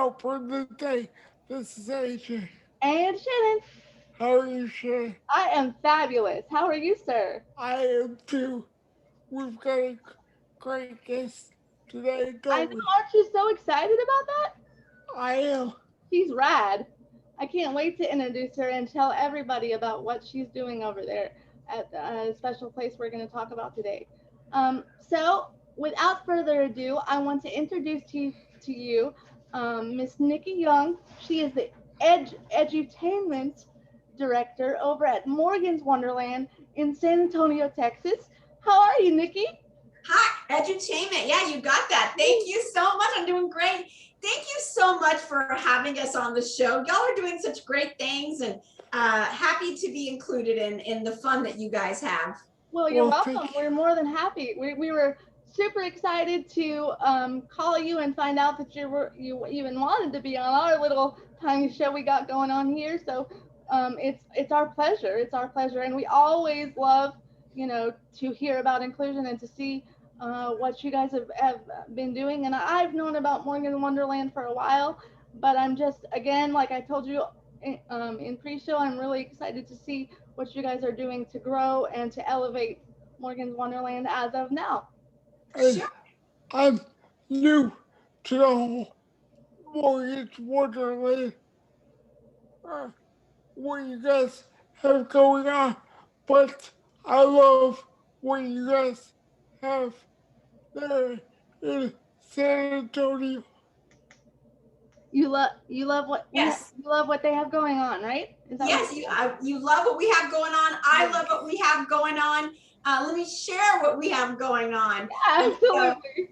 out for the day. This is AJ. And Shannon. How are you, Shay? I am fabulous. How are you, sir? I am too. We've got a great guest today, I don't know. we? Aren't you so excited about that? I am. She's rad. I can't wait to introduce her and tell everybody about what she's doing over there at the special place we're going to talk about today. So, without further ado, I want to introduce to you Miss Nikki Young. She is the edutainment director over at Morgan's Wonderland in San Antonio, Texas. How are you, Nikki? Hi, edutainment. Yeah, you got that. Thank you so much. I'm doing great. Thank you so much for having us on the show. Y'all are doing such great things, and happy to be included in the fun that you guys have. Well, you're welcome. We're more than happy. We were super excited to call you and find out that you even wanted to be on our little tiny show we got going on here. So it's our pleasure. It's our pleasure, and we always love, to hear about inclusion and to see what you guys have been doing. And I've known about Morgan Wonderland for a while, but I'm just, again, like I told you in pre-show, I'm really excited to see what you guys are doing to grow and to elevate Morgan's Wonderland as of now. And I'm new to the whole Morgan's Wonderland, what you guys have going on, but I love what you guys have there in San Antonio. You love what Yes. you love what they have going on, right? Yes, you love what we have going on. I love what we have going on. Let me share what we have going on. Yeah, absolutely.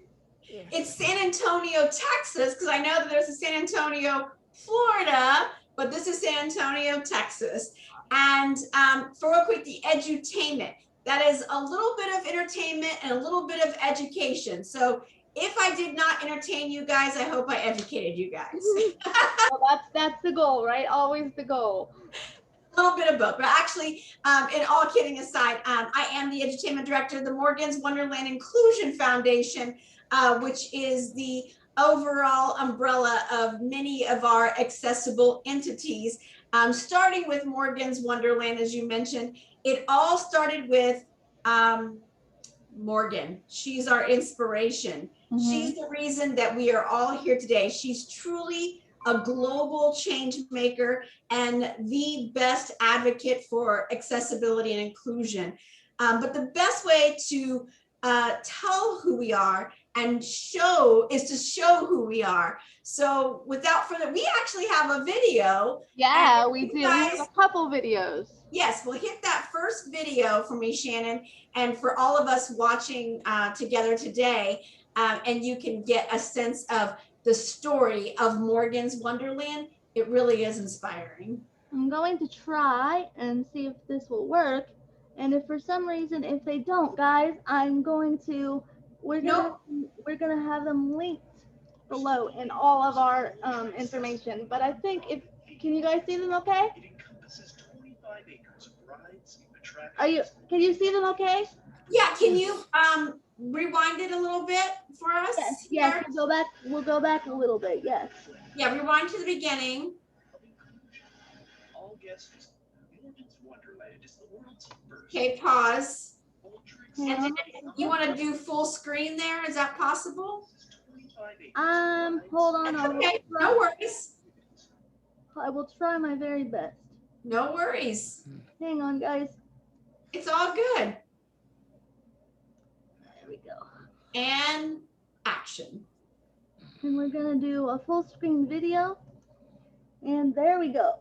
It's San Antonio, Texas, because I know that there's a San Antonio, Florida, but this is San Antonio, Texas. And for real quick, the edutainment. That is a little bit of entertainment and a little bit of education. So if I did not entertain you guys, I hope I educated you guys. Well, that's the goal, right? Always the goal. A little bit of both, but actually, and all kidding aside, I am the edutainment director of the Morgan's Wonderland Inclusion Foundation, which is the overall umbrella of many of our accessible entities. Starting with Morgan's Wonderland, as you mentioned, it all started with Morgan. She's our inspiration. Mm-hmm. She's the reason that we are all here today. She's truly a global change maker and the best advocate for accessibility and inclusion. But the best way to tell who we are and show is to show who we are. So without further, we actually have a video. Yeah, we do. Guys, we have a couple videos. Yes, we'll hit that first video for me, Shannon, and for all of us watching together today, and you can get a sense of the story of Morgan's Wonderland. It really is inspiring. I'm going to try and see if this will work. And if for some reason, if they don't, guys, we're gonna have them linked below in all of our information. But I think can you guys see them okay? Can you see them okay? Yeah, can you rewind it a little bit for us? Yes, we'll go back a little bit, yes. Yeah, rewind to the beginning. Okay, pause. And then you want to do full screen there? Is that possible? Hold on. Okay, no worries. I will try my very best. No worries. Hang on, guys. It's all good. There we go. And action. And we're gonna do a full screen video. And there we go.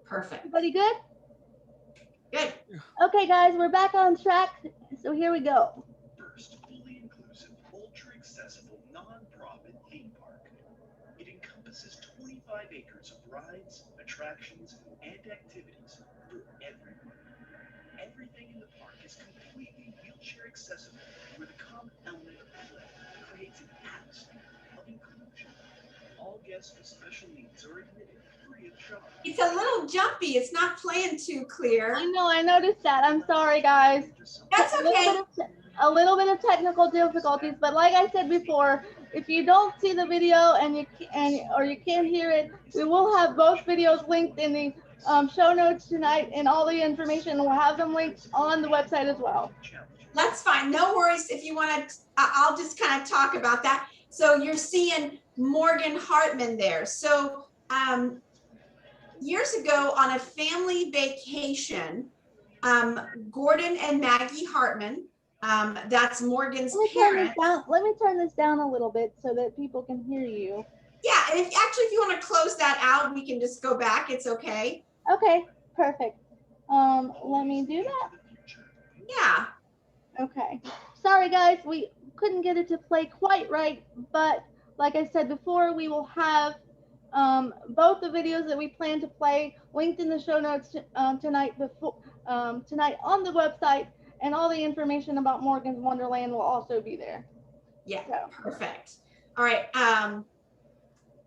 Perfect. Everybody good? Good. Okay, guys, we're back on track. So here we go. First fully inclusive, ultra accessible, non-profit theme park. It encompasses 25 acres of rides, attractions, and activities for everyone. Everything in the park is completely wheelchair accessible, where the common element of play creates an atmosphere of inclusion. All guests with special needs are admitted free of charge. It's a little jumpy. It's not playing too clear. I know, I noticed that. I'm sorry, guys. That's okay. A little bit of technical difficulties, but like I said before, if you don't see the video and you can't hear it, we will have both videos linked in the show notes tonight, and all the information, we'll have them linked on the website as well. That's fine. No worries. If you want to, I'll just kind of talk about that. So you're seeing Morgan Hartman there. So years ago on a family vacation, Gordon and Maggie Hartman, that's Morgan's parents. Let me turn this down a little bit so that people can hear you. Yeah, and if you want to close that out, we can just go back. It's okay. Okay, perfect. Let me do that. Yeah. Okay. Sorry guys, we couldn't get it to play quite right, but like I said before, we will have both the videos that we plan to play linked in the show notes tonight on the website, and all the information about Morgan's Wonderland will also be there. Yeah, so. Perfect. All right.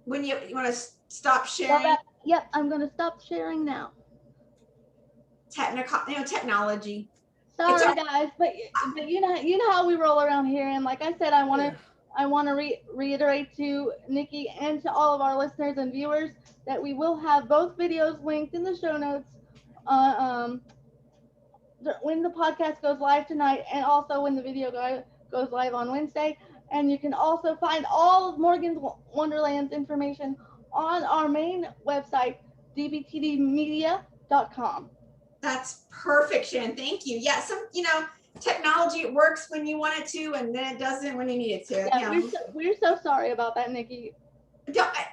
When you want to stop sharing? Yep, I'm going to stop sharing now. Technology. Sorry guys, but you know how we roll around here, and like I said, I want to reiterate to Nikki and to all of our listeners and viewers that we will have both videos linked in the show notes when the podcast goes live tonight, and also when the video goes live on Wednesday. And you can also find all of Morgan's Wonderland's information on our main website, dbtdmedia.com. That's perfect, Shannon. Thank you. Yeah, technology, it works when you want it to, and then it doesn't when you need it to. Yeah, we're so sorry about that, Nikki.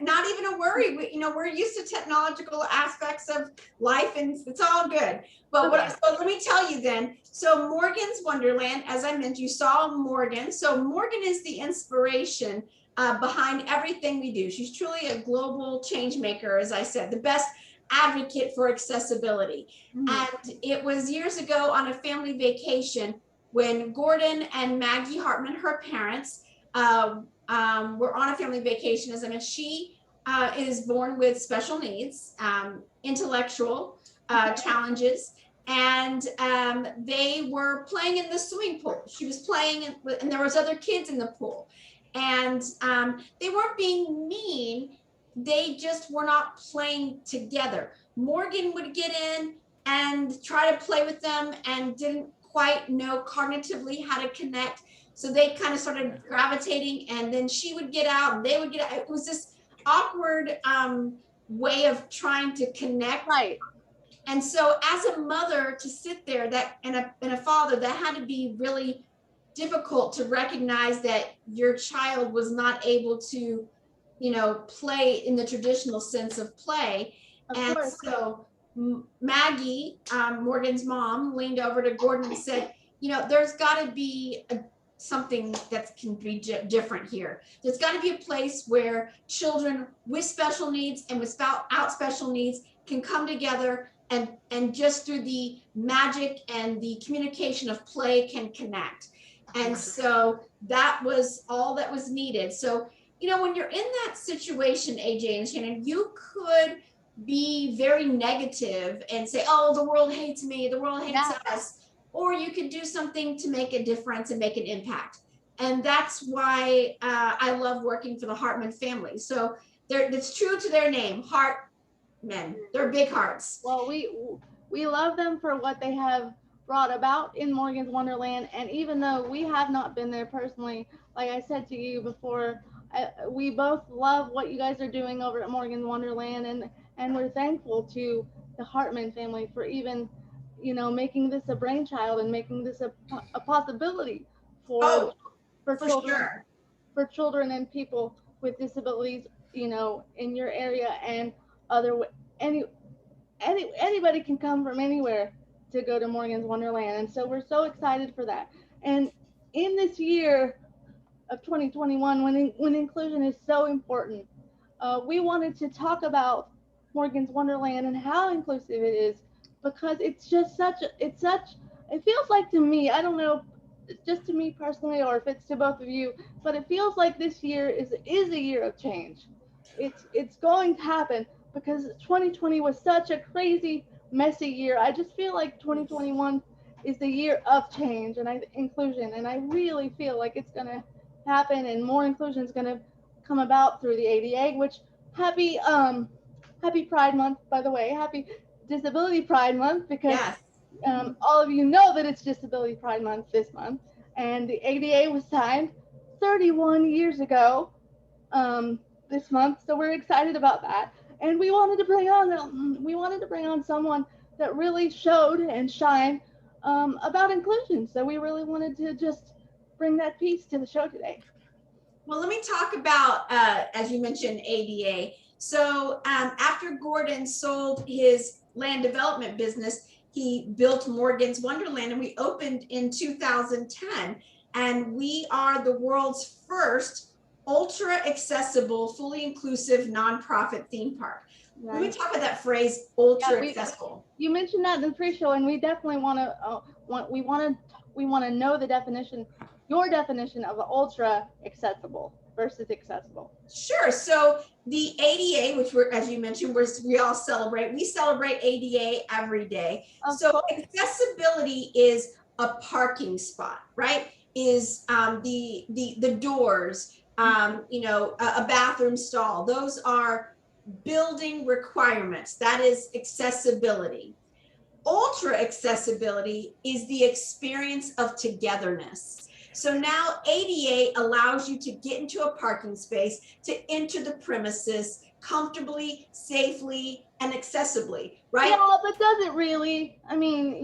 Not even a worry. We're used to technological aspects of life, and it's all good. But so let me tell you then. So Morgan's Wonderland, as I mentioned, you saw Morgan. So Morgan is the inspiration behind everything we do. She's truly a global change maker, as I said, the best advocate for accessibility. Mm-hmm. And it was years ago on a family vacation when Gordon and Maggie Hartman, her parents, were on a family vacation. As I mentioned, she is born with special needs, intellectual challenges, and they were playing in the swimming pool. She was playing, and there was other kids in the pool, and they weren't being mean. They just were not playing together. Morgan would get in and try to play with them and didn't quite know cognitively how to connect. So they kind of started gravitating, and then she would get out and they would get out. It was this awkward way of trying to connect. Right. And so as a mother to sit there and a father, that had to be really difficult to recognize that your child was not able to, play in the traditional sense of play. And so Maggie, Morgan's mom, leaned over to Gordon and said, there's got to be something that can be different here. There's got to be a place where children with special needs and without special needs can come together and just through the magic and the communication of play can connect. And so that was all that was needed. So, when you're in that situation, AJ and Shannon, you could be very negative and say, oh, the world hates me, the world hates us. Or you could do something to make a difference and make an impact. And that's why I love working for the Hartman family. So it's true to their name, Hartman. They're big hearts. Well, we love them for what they have brought about in Morgan's Wonderland. And even though we have not been there personally, like I said to you before, we both love what you guys are doing over at Morgan's Wonderland. And we're thankful to the Hartman family for even making this a brainchild and making this a possibility for children, sure. For children and people with disabilities, in your area and anybody can come from anywhere to go to Morgan's Wonderland. And so we're so excited for that. And in this year of 2021, when inclusion is so important, we wanted to talk about Morgan's Wonderland and how inclusive it is, because it's just it feels like, to me, I don't know, just to me personally, or if it's to both of you, but it feels like this year is a year of change. It's going to happen, because 2020 was such a crazy, messy year. I just feel like 2021 is the year of change and inclusion, and I really feel like it's going to happen, and more inclusion is going to come about through the ADA. Which happy Pride Month, by the way. Happy Disability Pride Month, because Yes. all of you know that it's Disability Pride Month this month, and the ADA was signed 31 years ago this month, so we're excited about that. And we wanted to bring on someone that really showed and shined about inclusion. So we really wanted to just bring that piece to the show today. Well, let me talk about, as you mentioned, ADA. So after Gordon sold his land development business, he built Morgan's Wonderland, and we opened in 2010. And we are the world's first ultra accessible, fully inclusive nonprofit theme park. Right. Let me talk about that phrase, ultra accessible. You mentioned that in the pre-show, and we definitely want to know the definition, your definition of ultra accessible versus accessible. Sure. So the ADA, which we're, as you mentioned, we all celebrate. We celebrate ADA every day. So accessibility is a parking spot, right? Is the doors, a bathroom stall. Those are building requirements. That is accessibility. Ultra accessibility is the experience of togetherness. So now ADA allows you to get into a parking space, to enter the premises comfortably, safely, and accessibly, right? Yeah, but does it really? I mean,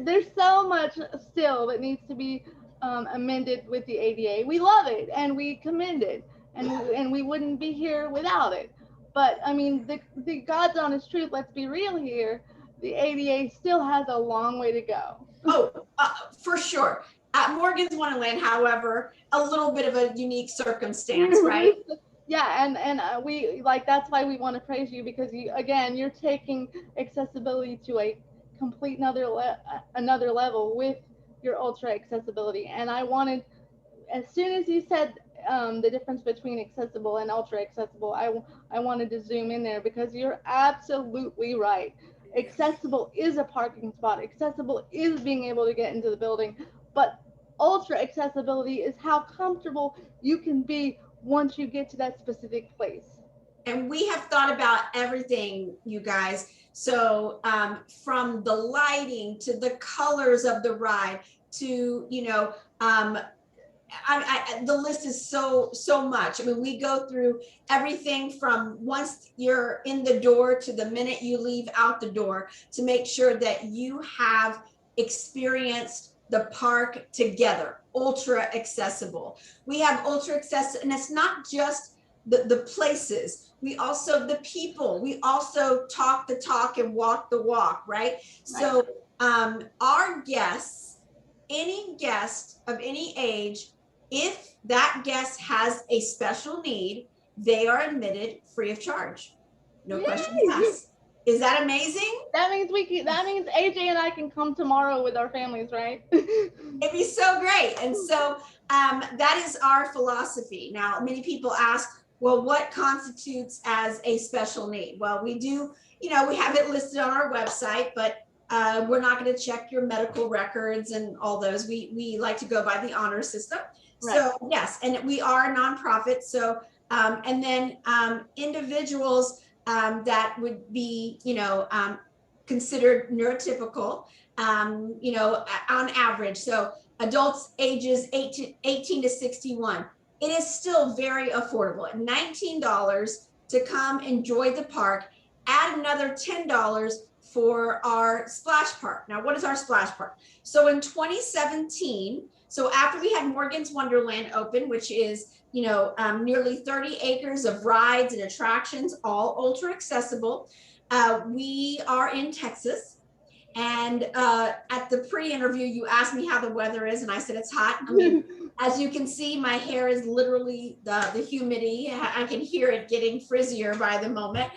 there's so much still that needs to be amended with the ADA. We love it and we commend it, and we wouldn't be here without it. But I mean, the God's honest truth, let's be real here, the ADA still has a long way to go. Oh, for sure. At Morgan's Wonderland, however, a little bit of a unique circumstance, right? Yeah, and we that's why we want to praise you, because you're taking accessibility to a complete another level with your ultra accessibility. And I wanted, as soon as you said the difference between accessible and ultra accessible, I wanted to zoom in there, because you're absolutely right. Accessible is a parking spot. Accessible is being able to get into the building, but ultra accessibility is how comfortable you can be once you get to that specific place. And we have thought about everything, you guys. So from the lighting to the colors of the ride to, the list is so much. I mean, we go through everything from once you're in the door to the minute you leave out the door, to make sure that you have experienced the park together. Ultra accessible. We have ultra accessible, and it's not just the places. We also, the people, we also talk the talk and walk the walk, right? So our guests, any guest of any age, if that guest has a special need, they are admitted free of charge. No questions asked. Is that amazing? That means AJ and I can come tomorrow with our families, right? It'd be so great. And so that is our philosophy. Now, many people ask, well, what constitutes as a special need? Well, we do, we have it listed on our website, but we're not going to check your medical records and all those. We like to go by the honor system. Right. So yes, and we are a nonprofit. So, and then individuals that would be, considered neurotypical, on average. So adults ages 18 to 61, it is still very affordable at $19 to come enjoy the park. Add another $10 for our splash park. Now, what is our splash park? So in 2017, so after we had Morgan's Wonderland open, which is, nearly 30 acres of rides and attractions, all ultra accessible. We are in Texas. And at the pre-interview, you asked me how the weather is, and I said it's hot. I mean, as you can see, my hair is literally the humidity. I can hear it getting frizzier by the moment.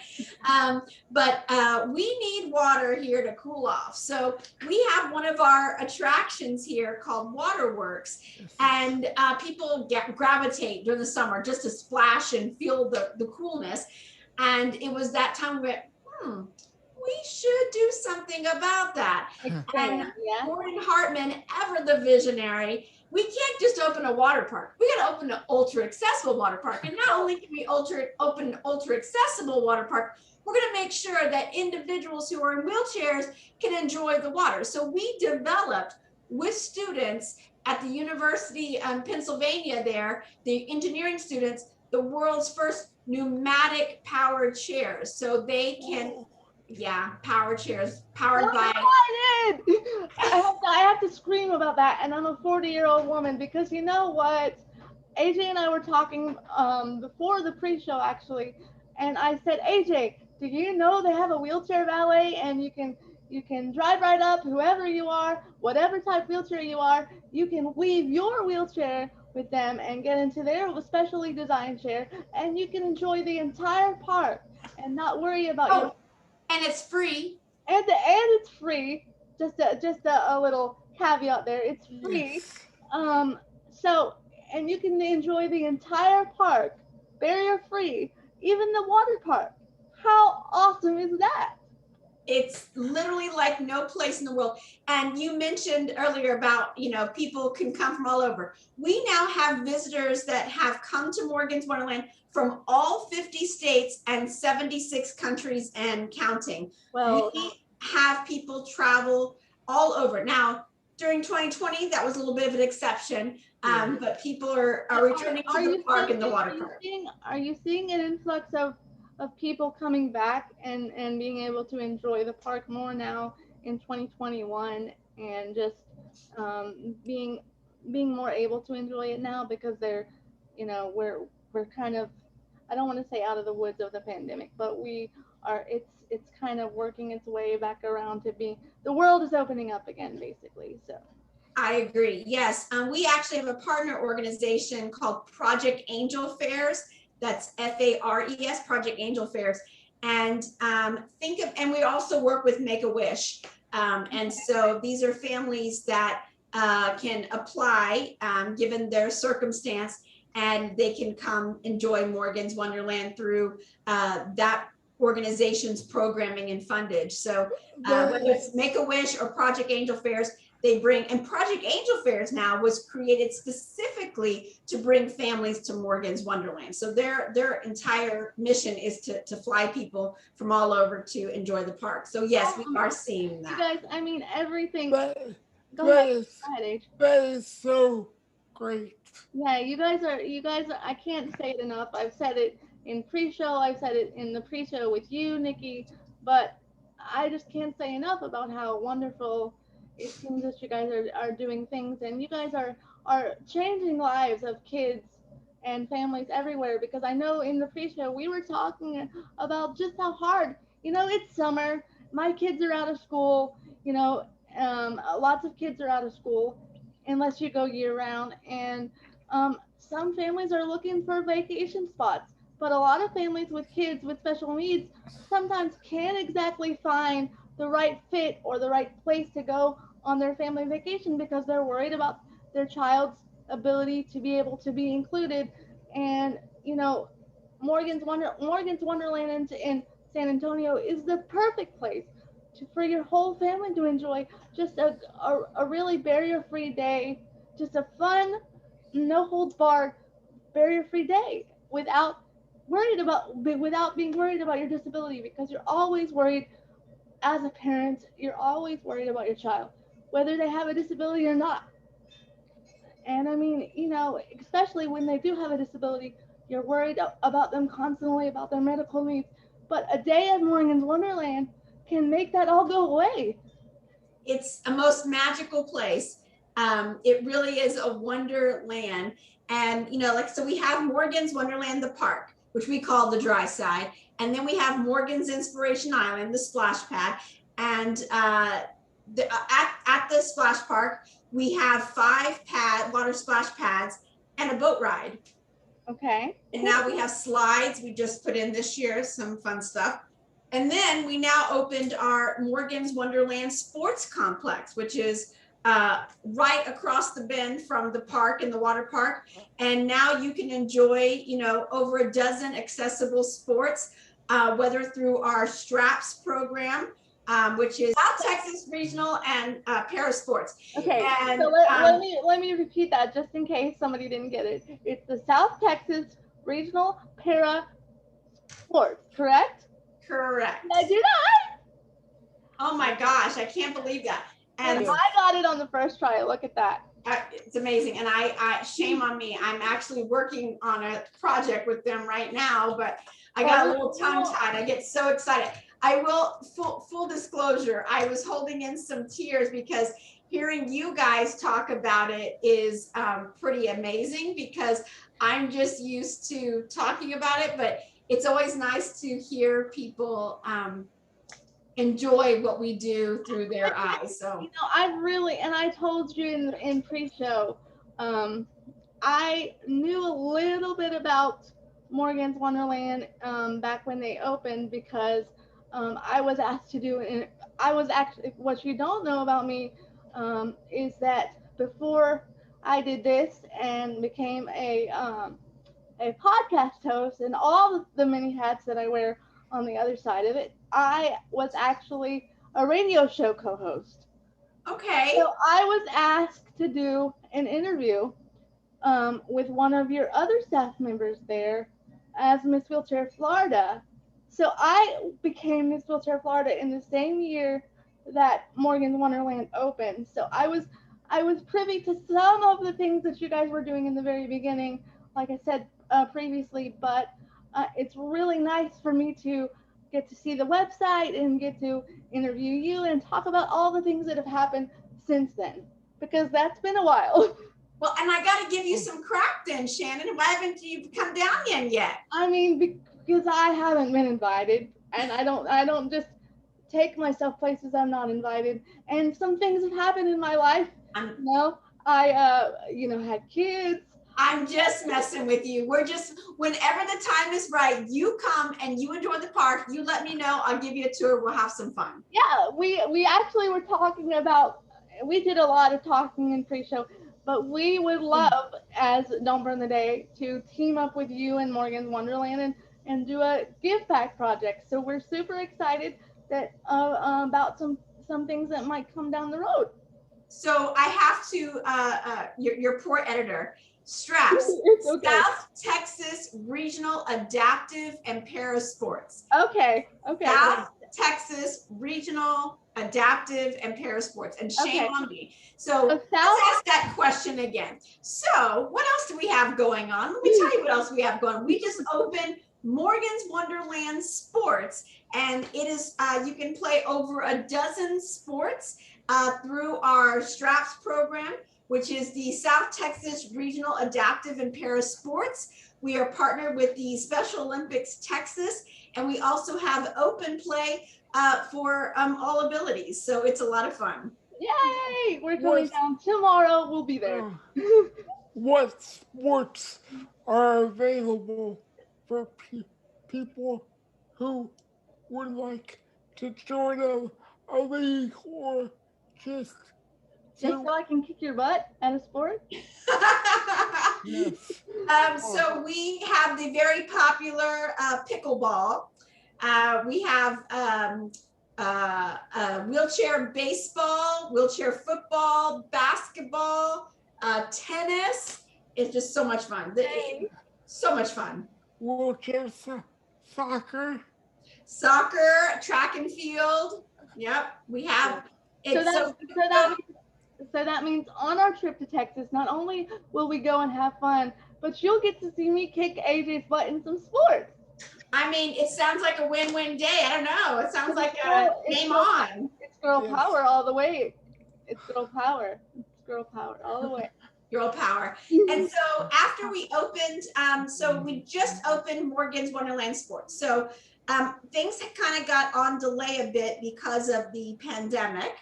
But we need water here to cool off. So we have one of our attractions here called Waterworks, and people gravitate during the summer just to splash and feel the coolness. And it was that time we went, we should do something about that. And Gordon Hartman, ever the visionary, we can't just open a water park. We got to open an ultra accessible water park. And not only can we open an ultra accessible water park, we're going to make sure that individuals who are in wheelchairs can enjoy the water. So we developed with students at the University of Pennsylvania there, the engineering students, the world's first pneumatic powered chairs. So they can, yeah, power chairs powered by. I have to scream about that. And I'm a 40-year-old woman because you know what? AJ and I were talking before the pre-show actually. And I said, AJ, do you know they have a wheelchair valet and you can drive right up, whoever you are, whatever type wheelchair you are, you can leave your wheelchair with them and get into their specially designed chair, and you can enjoy the entire park and not worry about your. And it's free. And it's free. Just a little caveat there. It's free. So and you can enjoy the entire park, barrier free, even the water park. How awesome is that? It's literally like no place in the world. And you mentioned earlier about, you know, people can come from all over. We now have visitors that have come to Morgan's Wonderland from all 50 states and 76 countries and counting. Well, we have people travel all over. Now, during 2020, that was a little bit of an exception, but people are returning to the park and the water park. Are you seeing an influx of people coming back and being able to enjoy the park more now in 2021 and just being more able to enjoy it now because they're, you know, we're kind of, I don't want to say out of the woods of the pandemic, but we are, it's kind of working its way back around to being, the world is opening up again, basically. So I agree. Yes. We actually have a partner organization called Project Angel Fairs. That's FARES, Project Angel Fairs. And and we also work with Make-A-Wish. And so these are families that can apply given their circumstance, and they can come enjoy Morgan's Wonderland through that organization's programming and fundage. So whether it's Make-A-Wish or Project Angel Fairs, they bring, and Project Angel Fairs now was created specifically to bring families to Morgan's Wonderland. So their entire mission is to fly people from all over to enjoy the park. So yes, we are seeing that. You guys, I mean, everything. Go ahead. Go ahead, H. That is so great. Yeah, you guys are, I can't say it enough. I've said it in pre-show, I've said it in the pre-show with you, Nikki, but I just can't say enough about how wonderful it seems that you guys are doing things, and you guys are changing lives of kids and families everywhere, because I know in the pre-show we were talking about just how hard, you know, it's summer, my kids are out of school, you know, lots of kids are out of school unless you go year round, and some families are looking for vacation spots, but a lot of families with kids with special needs sometimes can't exactly find the right fit or the right place to go on their family vacation because they're worried about their child's ability to be able to be included. And you know, Morgan's Wonderland in San Antonio is the perfect place for your whole family to enjoy just a really barrier-free day, just a fun, no holds barred, barrier-free day without being worried about your disability, because you're always worried as a parent, you're always worried about your child, whether they have a disability or not. And I mean, you know, especially when they do have a disability, you're worried about them constantly, about their medical needs. But a day at Morgan's Wonderland can make that all go away. It's a most magical place. It really is a wonderland. And, you know, like, so we have Morgan's Wonderland, the park, which we call the dry side. And then we have Morgan's Inspiration Island, the splash pad. And at the splash park, we have 5 water splash pads and a boat ride. Okay. And now we have slides. We just put in this year some fun stuff. And then we now opened our Morgan's Wonderland Sports Complex, which is right across the bend from the park and the water park. And now you can enjoy, you know, over a dozen accessible sports, whether through our Straps program which is South Texas Regional and Parasports. Okay, And, so let me repeat that just in case somebody didn't get it. It's the South Texas Regional Para Sports, correct? Correct. Did I do that? Oh my gosh, I can't believe that. And I got it on the first try. Look at that. it's amazing. And I shame on me. I'm actually working on a project with them right now, but I got a little tongue tied. I get so excited. I will, full disclosure, I was holding in some tears because hearing you guys talk about it is pretty amazing, because I'm just used to talking about it, but it's always nice to hear people enjoy what we do through their eyes. So, you know, I really, and I told you in pre-show, I knew a little bit about Morgan's Wonderland back when they opened, because I was asked to do it. I was actually, what you don't know about me is that before I did this and became a podcast host and all the many hats that I wear on the other side of it, I was actually a radio show co-host. okay. So I was asked to do an interview with one of your other staff members there as Miss Wheelchair Florida. So I became Miss Wheelchair Florida in the same year that Morgan's Wonderland opened. So I was privy to some of the things that you guys were doing in the very beginning, like I said previously, but it's really nice for me to get to see the website and get to interview you and talk about all the things that have happened since then, because that's been a while. Well, and I got to give you some crap then, Shannon. Why haven't you come down yet? I mean, because I haven't been invited, and I don't just take myself places I'm not invited. And some things have happened in my life. You know, I had kids. I'm just messing with you. We're just, whenever the time is right, you come and you enjoy the park. You let me know. I'll give you a tour. We'll have some fun. Yeah, we actually were talking about, we did a lot of talking in pre-show, but we would love, as Don't Burn the Day, to team up with you and Morgan's Wonderland and do a give back project. So we're super excited that about some things that might come down the road. So I have to, your poor editor, Straps, Okay. South Texas Regional Adaptive and Parasports. Okay. South Texas Regional Adaptive and Parasports. And shame on me. So let's ask that question again. So what else do we have going on? Let me tell you what else we have going on. We just opened Morgan's Wonderland Sports, and it is, you can play over a dozen sports through our Straps program, which is the South Texas Regional Adaptive and Parasports. We are partnered with the Special Olympics Texas, and we also have open play for all abilities. So it's a lot of fun. Yay! We're coming down tomorrow. We'll be there. What sports are available for people who would like to join a league or just so I can kick your butt at a sport? Yes. So we have the very popular pickleball. We have wheelchair baseball, wheelchair football, basketball, tennis. It's just so much fun. So much fun. Wheelchair soccer. Soccer, track and field. Yep, we have. So that means on our trip to Texas, not only will we go and have fun, but you'll get to see me kick AJ's butt in some sports. I mean, it sounds like a win-win day. I don't know. It sounds like a game on. It's girl power all the way. It's girl power. It's girl power all the way. Girl power. And so after we opened, so we just opened Morgan's Wonderland Sports. So things kind of got on delay a bit because of the pandemic.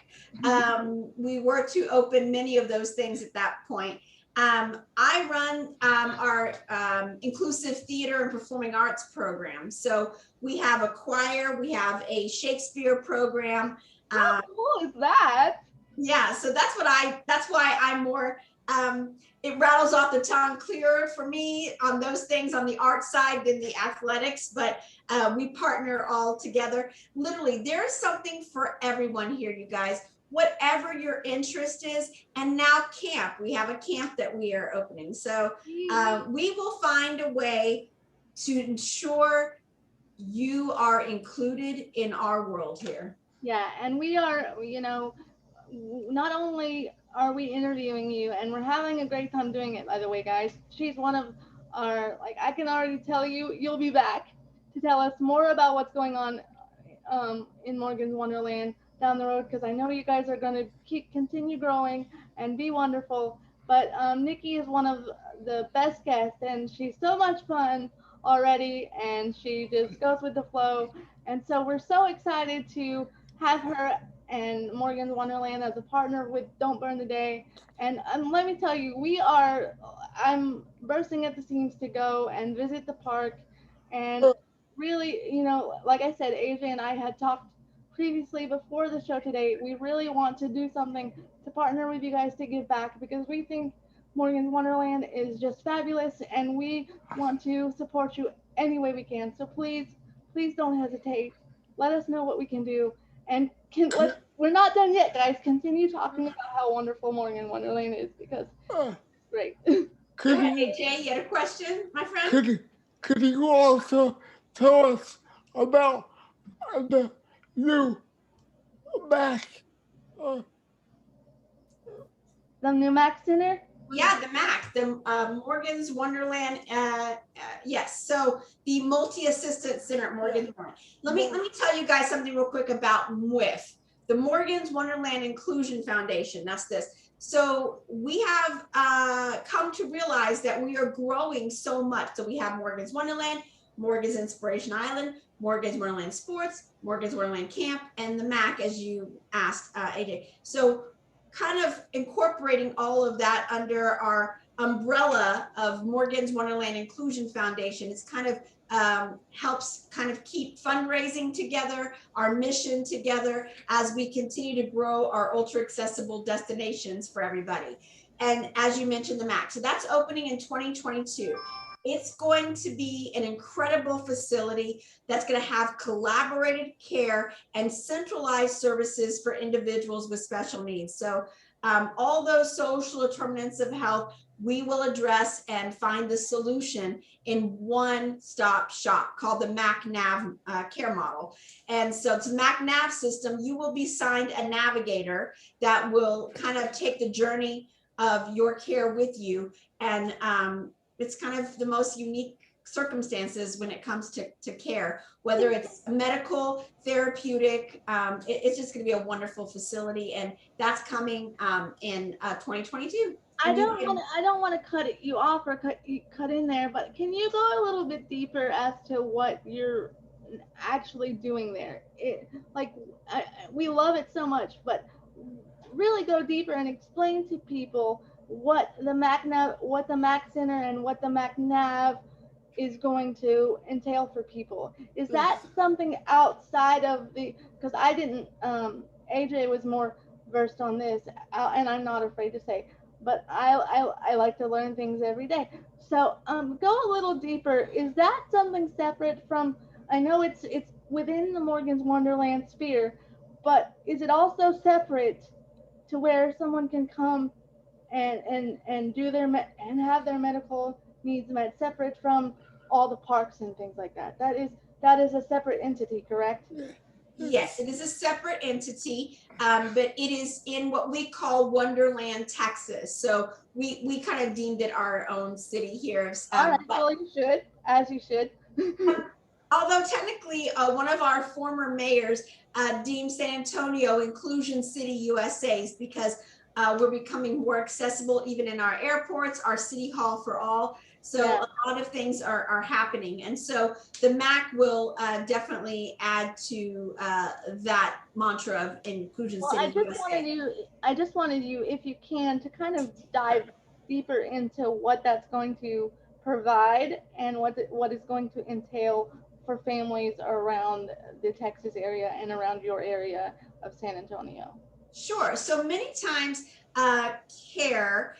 We were to open many of those things at that point. I run our inclusive theater and performing arts program. So we have a choir, we have a Shakespeare program. How cool is that? Yeah, so that's why I'm more it rattles off the tongue clearer for me on those things on the art side than the athletics, but we partner all together. Literally, there's something for everyone here, you guys, whatever your interest is. And now camp, we have a camp that we are opening. So we will find a way to ensure you are included in our world here. Yeah, and we are, you know, not only are we interviewing you, and we're having a great time doing it, by the way, guys. She's one of our, like, I can already tell you, you'll be back to tell us more about what's going on in Morgan's Wonderland down the road, because I know you guys are going to continue growing and be wonderful. But Nikki is one of the best guests, and she's so much fun already, and she just goes with the flow. And so we're so excited to have her and Morgan's Wonderland as a partner with Don't Burn the Day. And let me tell you, I'm bursting at the seams to go and visit the park. And really, you know, like I said, AJ and I had talked previously before the show today. We really want to do something to partner with you guys to give back, because we think Morgan's Wonderland is just fabulous, and we want to support you any way we can. So please, please don't hesitate. Let us know what we can do. And we're not done yet, guys. Continue talking about how wonderful Morgan Wonderland is, because it's great. Go ahead, AJ, you had a question, my friend? Could you also tell us about the new MAC? The new MAC Center? Yeah, the MAC, the Morgan's Wonderland. Yes, so the multi-assistant center at Morgan's Wonderland. Let me tell you guys something real quick about MWIF, the Morgan's Wonderland Inclusion Foundation. That's this. So we have come to realize that we are growing so much. So we have Morgan's Wonderland, Morgan's Inspiration Island, Morgan's Wonderland Sports, Morgan's Wonderland Camp, and the MAC, as you asked, AJ. So kind of incorporating all of that under our umbrella of Morgan's Wonderland Inclusion Foundation. It's kind of helps kind of keep fundraising together, our mission together, as we continue to grow our ultra accessible destinations for everybody. And as you mentioned, the MAC, so that's opening in 2022. It's going to be an incredible facility that's going to have collaborated care and centralized services for individuals with special needs. So all those social determinants of health, we will address and find the solution in one-stop shop called the MAC-NAV care model. And so it's a MAC-NAV system. You will be signed a navigator that will kind of take the journey of your care with you. And it's kind of the most unique circumstances when it comes to care, whether it's medical, therapeutic. It's just going to be a wonderful facility, and that's coming in 2022. I don't want to cut you off or cut in there, but can you go a little bit deeper as to what you're actually doing there? We love it so much, but really go deeper and explain to people what the MAC Center and what the MAC-NAV is going to entail for people. Is that something outside of because I didn't, AJ was more versed on this, and I'm not afraid to say, but I like to learn things every day. So go a little deeper. Is that something separate from, I know it's within the Morgan's Wonderland sphere, but is it also separate to where someone can come and do and have their medical needs met, separate from all the parks and things like that? That is a separate entity, correct? Yes, it is a separate entity, but it is in what we call Wonderland, Texas. So we kind of deemed it our own city here. All right, well, you should, as you should. Although technically one of our former mayors deemed San Antonio Inclusion City USA's, because we're becoming more accessible even in our airports, our city hall for all. So yeah, a lot of things are happening. And so the MAC will definitely add to that mantra of Inclusion City USA. I just wanted you, if you can, to kind of dive deeper into what that's going to provide and what is going to entail for families around the Texas area and around your area of San Antonio. Sure. So many times care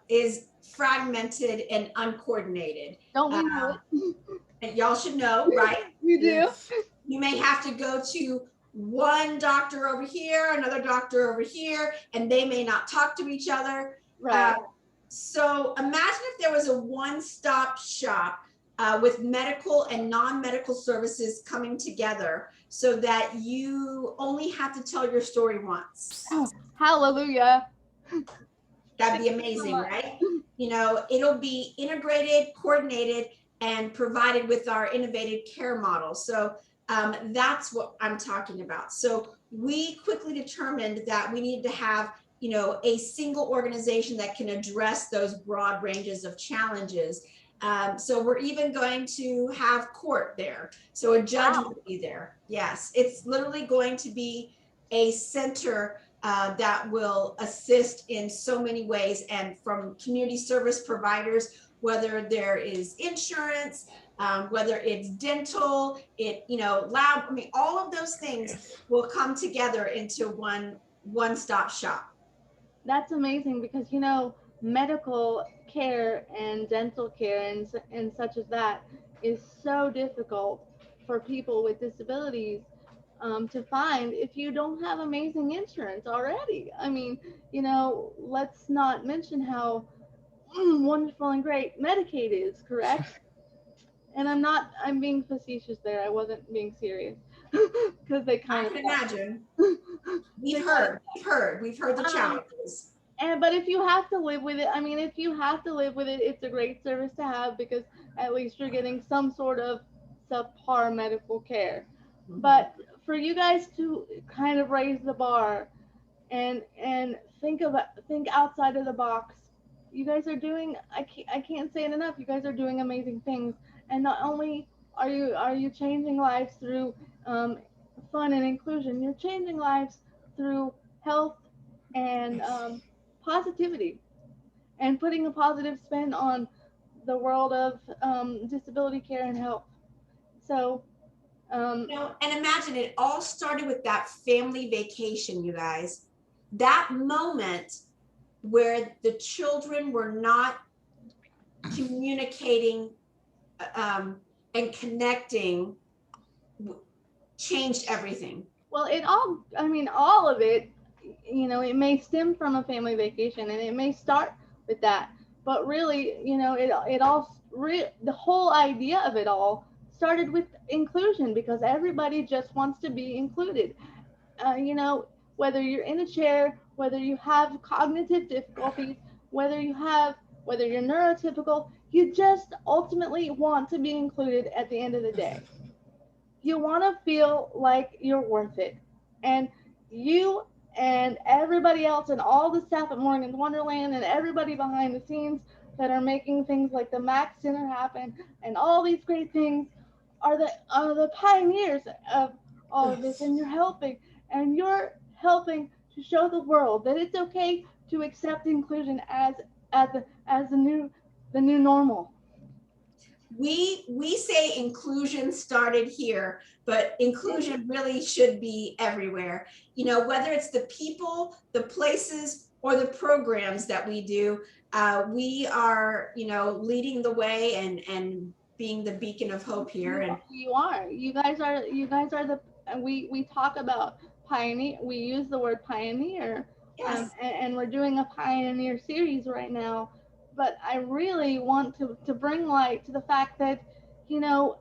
is fragmented and uncoordinated. Don't we know it? And y'all should know, right? We do. Yes. You may have to go to one doctor over here, another doctor over here, and they may not talk to each other. Right. So imagine if there was a one-stop shop with medical and non-medical services coming together so that you only have to tell your story once. Oh, hallelujah. That'd be amazing, right? You know, it'll be integrated, coordinated, and provided with our innovative care model. So that's what I'm talking about. So we quickly determined that we needed to have, you know, a single organization that can address those broad ranges of challenges. So we're even going to have court there. So a judge will be there. Yes, it's literally going to be a center that will assist in so many ways, and from community service providers, whether there is insurance, whether it's dental, lab, I mean, all of those things will come together into one-stop shop. That's amazing because, you know, medical care and dental care and such as that is so difficult for people with disabilities to find if you don't have amazing insurance already. I mean, you know, let's not mention how wonderful and great Medicaid is, correct? And I'm being facetious there. I wasn't being serious because they kind I of can imagine. We've heard the challenges. But if you have to live with it, I mean, if you have to live with it, it's a great service to have because at least you're getting some sort of subpar medical care. Mm-hmm. But for you guys to kind of raise the bar and think outside of the box, you guys are doing, I can't say it enough, you guys are doing amazing things. And not only are you changing lives through fun and inclusion, you're changing lives through health and positivity and putting a positive spin on the world of disability care and health. So and imagine it all started with that family vacation, you guys. That moment where the children were not communicating and connecting changed everything. Well, all of it, you know, it may stem from a family vacation and it may start with that, but really, you know, the whole idea of it all started with inclusion because everybody just wants to be included. You know, whether you're in a chair, whether you have cognitive difficulties, whether you're neurotypical, you just ultimately want to be included at the end of the day. You want to feel like you're worth it. And you and everybody else and all the staff at Morgan's Wonderland and everybody behind the scenes that are making things like the Max Center happen and all these great things are the pioneers of all of this, and you're helping to show the world that it's okay to accept inclusion as the new normal. We say inclusion started here, but inclusion really should be everywhere. You know, whether it's the people, the places, or the programs that we do, we are, you know, leading the way and being the beacon of hope here. And you guys are the, we talk about pioneer, we use the word pioneer. Yes. And we're doing a pioneer series right now. But I really want to bring light to the fact that, you know,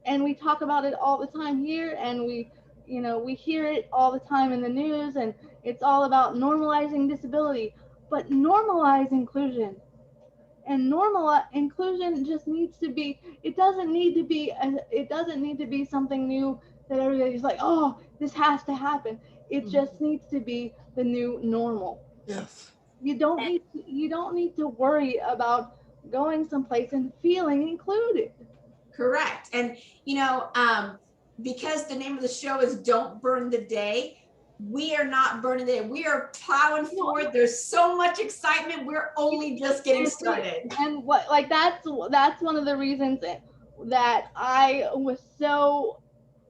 and we talk about it all the time here, and we hear it all the time in the news, and it's all about normalizing disability, but normalize inclusion. And inclusion just needs to be, it doesn't need to be something new that everybody's like, oh, this has to happen. It just needs to be the new normal. Yes. You don't need to worry about going someplace and feeling included. Correct. And you know, because the name of the show is Don't Burn the Day, we are not burning the day. We are plowing forward. There's so much excitement. We're only just getting started. And that's one of the reasons that I was so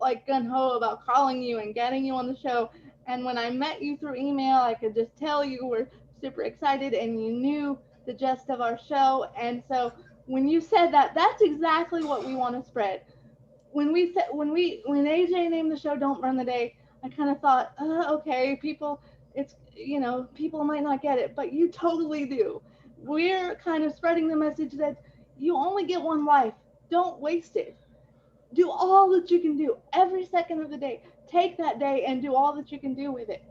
like gung-ho about calling you and getting you on the show. And when I met you through email, I could just tell you were super excited and you knew the gist of our show. And so when you said that, that's exactly what we want to spread. When AJ named the show Don't Burn the Day, I kind of thought, okay, people, it's, you know, people might not get it, but you totally do. We're kind of spreading the message that you only get one life. Don't waste it. Do all that you can do every second of the day. Take that day and do all that you can do with it.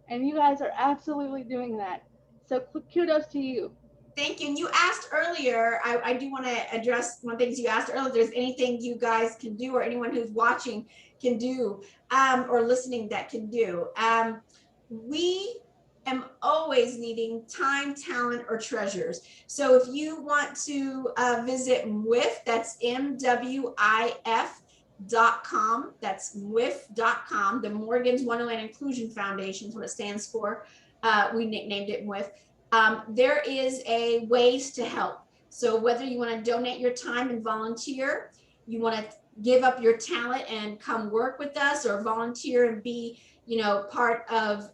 And you guys are absolutely doing that. So kudos to you. Thank you. And you asked earlier, I do want to address one thing you asked earlier. If there's anything you guys can do or anyone who's watching can do or listening that can do. We am always needing time, talent, or treasures. So if you want to visit MWIF, that's MWIF.com. That's MWIF.com. The Morgan's Wonderland Inclusion Foundation is what it stands for. We nicknamed it MWIF. There is a ways to help. So whether you want to donate your time and volunteer, you want to give up your talent and come work with us, or volunteer and be, you know, part of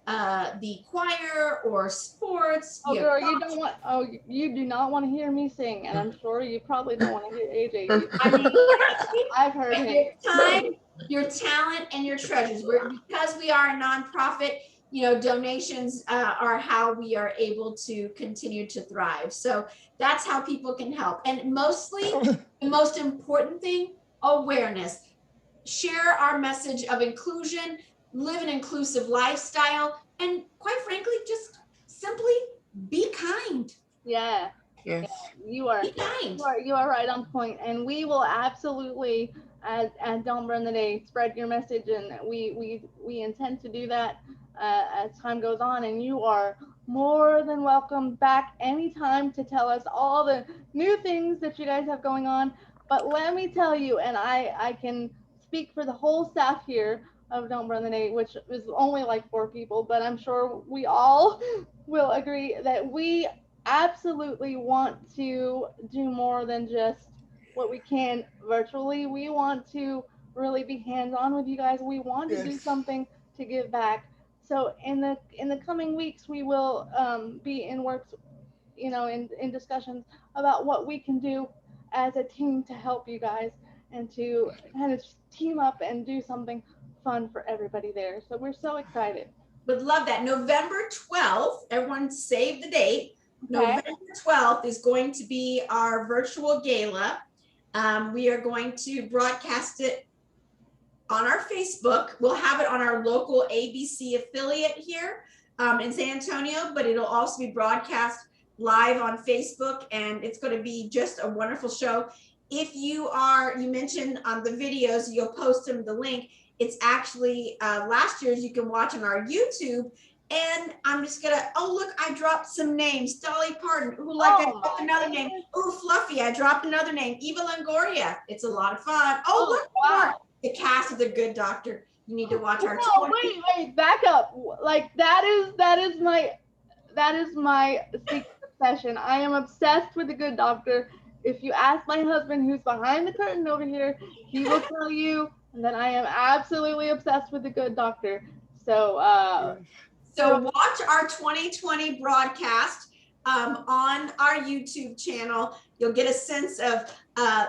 the choir or sports. Oh, girl, you don't want. Oh, you do not want to hear me sing, and I'm sure you probably don't want to hear AJ. I mean, I've heard him. Your time, your talent, and your treasures. Because we are a nonprofit, you know, donations are how we are able to continue to thrive. So that's how people can help. And mostly, the most important thing, awareness. Share our message of inclusion, live an inclusive lifestyle, and quite frankly, just simply be kind. Yeah. Yes. You are. Be kind. You are right on point, and we will absolutely, as Don't Burn the Day, spread your message, and we intend to do that as time goes on. And you are more than welcome back anytime to tell us all the new things that you guys have going on. But let me tell you, and I can speak for the whole staff here of Don't Burn the Day, which is only like 4 people, but I'm sure we all will agree that we absolutely want to do more than just what we can virtually. We want to really be hands-on with you guys. We want to do something to give back. So in the coming weeks, we will be in works, you know, in discussions about what we can do as a team to help you guys and to kind of team up and do something fun for everybody there. So we're so excited. Would love that. November 12th, everyone save the date. Okay. November 12th is going to be our virtual gala. We are going to broadcast it on our Facebook. We'll have it on our local ABC affiliate here in San Antonio, but it'll also be broadcast live on Facebook, and it's going to be just a wonderful show. If you mentioned on the videos, you'll post them the link. It's actually last year's you can watch on our YouTube. And I'm just gonna, oh look, I dropped some names. Dolly Parton, I dropped another name. Oh, Fluffy, I dropped another name. Eva Longoria, it's a lot of fun. Oh, look, wow. The cast of The Good Doctor. You need to watch our. No, wait, back up. Like that is my secret obsession. I am obsessed with The Good Doctor. If you ask my husband, who's behind the curtain over here, he will tell you that I am absolutely obsessed with The Good Doctor. So watch our 2020 broadcast on our YouTube channel. You'll get a sense of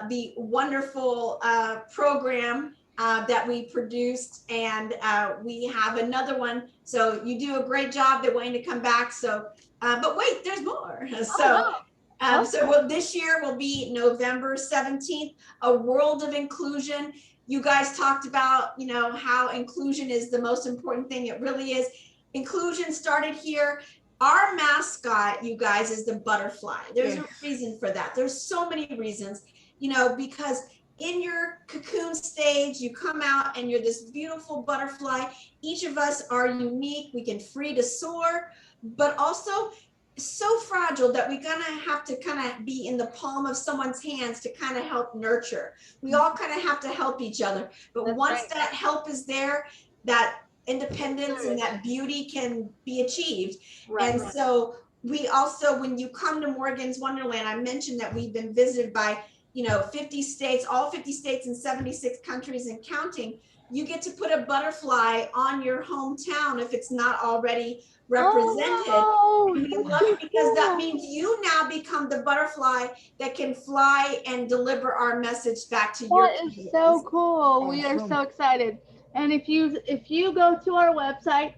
the wonderful program that we produced, and we have another one. So you do a great job. They're waiting to come back. So, but wait, there's more. So this year will be November 17th, A World of Inclusion. You guys talked about, you know, how inclusion is the most important thing. It really is. Inclusion started here. Our mascot, you guys, is the butterfly. There's a reason for that. There's so many reasons, you know, because in your cocoon stage, you come out and you're this beautiful butterfly. Each of us are unique. We can free to soar, but also so fragile that we're gonna have to kind of be in the palm of someone's hands to kind of help nurture. We all kind of have to help each other. But That's once right. that help is there, that independence and that beauty can be achieved. Right. And so we also, when you come to Morgan's Wonderland, I mentioned that we've been visited by, you know, 50 states, all 50 states and 76 countries and counting. you get to put a butterfly on your hometown if it's not already represented. Oh, And we love it because that means you now become the butterfly that can fly and deliver our message back to your that is so cool. We are Awesome. so excited. And if you go to our website,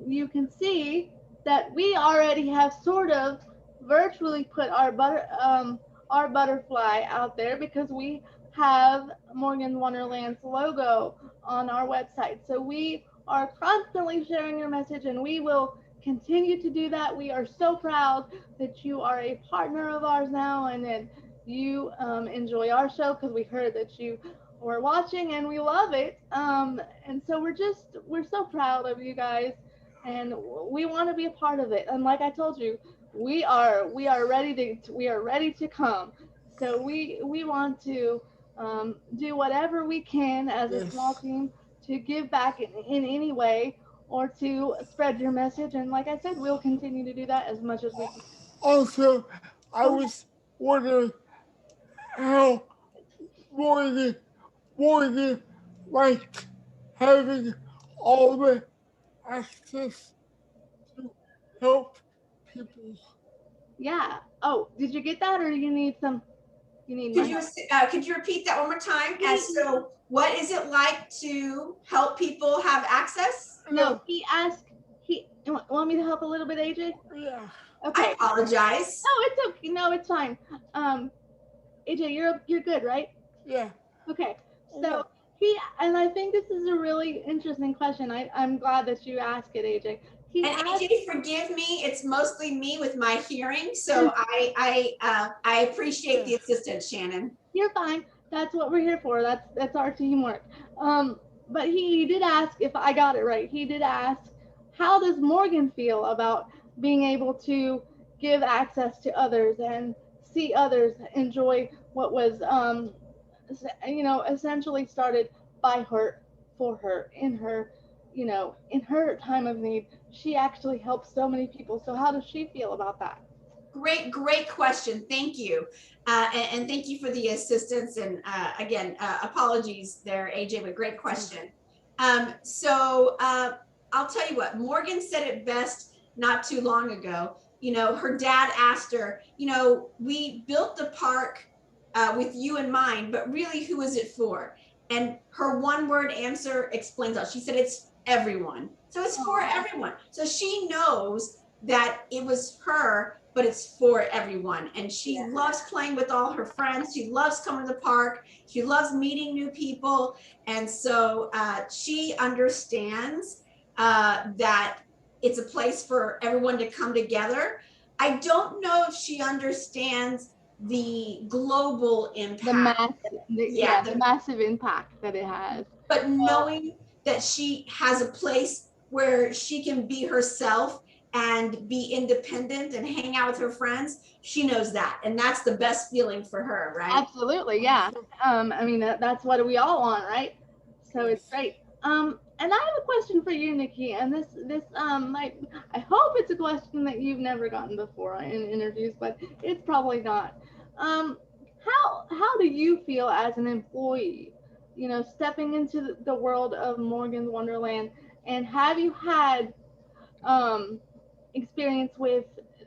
you can see that we already have sort of virtually put our butterfly out there because we have Morgan Wonderland's logo on our website. So we are constantly sharing your message, and we will continue to do that. We are so proud that you are a partner of ours now, and that you enjoy our show because we heard that you were watching, and we love it. And so we're so proud of you guys, and we want to be a part of it. And like I told you, we are ready to come. So we want to do whatever we can as a small Yes. team to give back in any way or to spread your message. And like I said, we'll continue to do that as much as we can. Also, I was wondering how Morgan liked having all the access to help people. Yeah. Oh, did you get that, or you need some? You need Could my could you repeat that one more time? As so, what is it like to help people have access? No, he asked. You want me to help a little bit, AJ? Yeah. I Okay. apologize. No, it's okay. No, it's fine. AJ, you're good, right? Yeah. Okay. So and I think this is a really interesting question. I'm glad that you asked it, AJ. He And asked. AJ, forgive me, it's mostly me with my hearing, so I appreciate the assistance, Shannon. You're fine. That's what we're here for. That's our teamwork. But he did ask, if I got it right, he did ask, how does Morgan feel about being able to give access to others and see others enjoy what was, essentially started by her, for her, in her, in her time of need. She actually helps so many people. So how does she feel about that? Great question. Thank you. And thank you for the assistance. And again, apologies there, AJ, but great question. So I'll tell you what, Morgan said it best not too long ago. Her dad asked her, we built the park with you in mind, but really, who is it for? And her one word answer explains all. She said, it's everyone. So it's for everyone. So she knows that it was her, but it's for everyone. And she loves playing with all her friends. She loves coming to the park. She loves meeting new people. And so she understands that it's a place for everyone to come together. I don't know if she understands the global impact. The massive impact that it has. But knowing that she has a place where she can be herself and be independent and hang out with her friends, she knows that. And that's the best feeling for her, right? Absolutely, yeah. I mean, that's what we all want, right? So it's great. And I have a question for you, Nikki. And this might, I hope it's a question that you've never gotten before in interviews, but it's probably not. How do you feel as an employee, stepping into the world of Morgan's Wonderland, and have you had experience with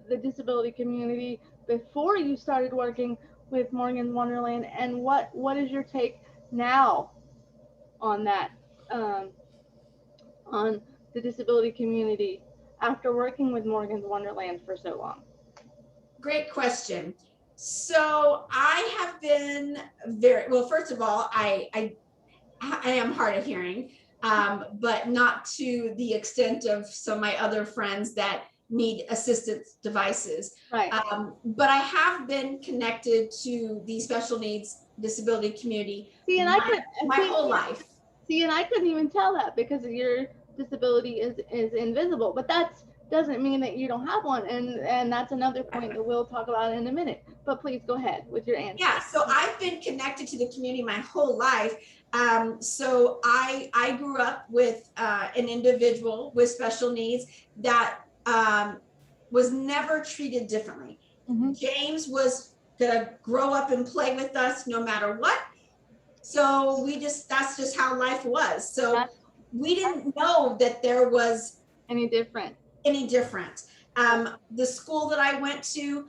the disability community before you started working with Morgan's Wonderland, and what is your take now on that, on the disability community after working with Morgan's Wonderland for so long? Great question. So I have been well, first of all, I am hard of hearing, but not to the extent of some of my other friends that need assistance devices. Right. But I have been connected to the special needs disability community my whole life. See, and I couldn't even tell that because your disability is invisible, but that doesn't mean that you don't have one, and that's another point that we'll talk about in a minute. But please go ahead with your answer. Yeah, so I've been connected to the community my whole life. So I grew up with an individual with special needs that was never treated differently. Mm-hmm. James was gonna grow up and play with us no matter what. So that's just how life was. So That's we didn't know that there was any different. The school that I went to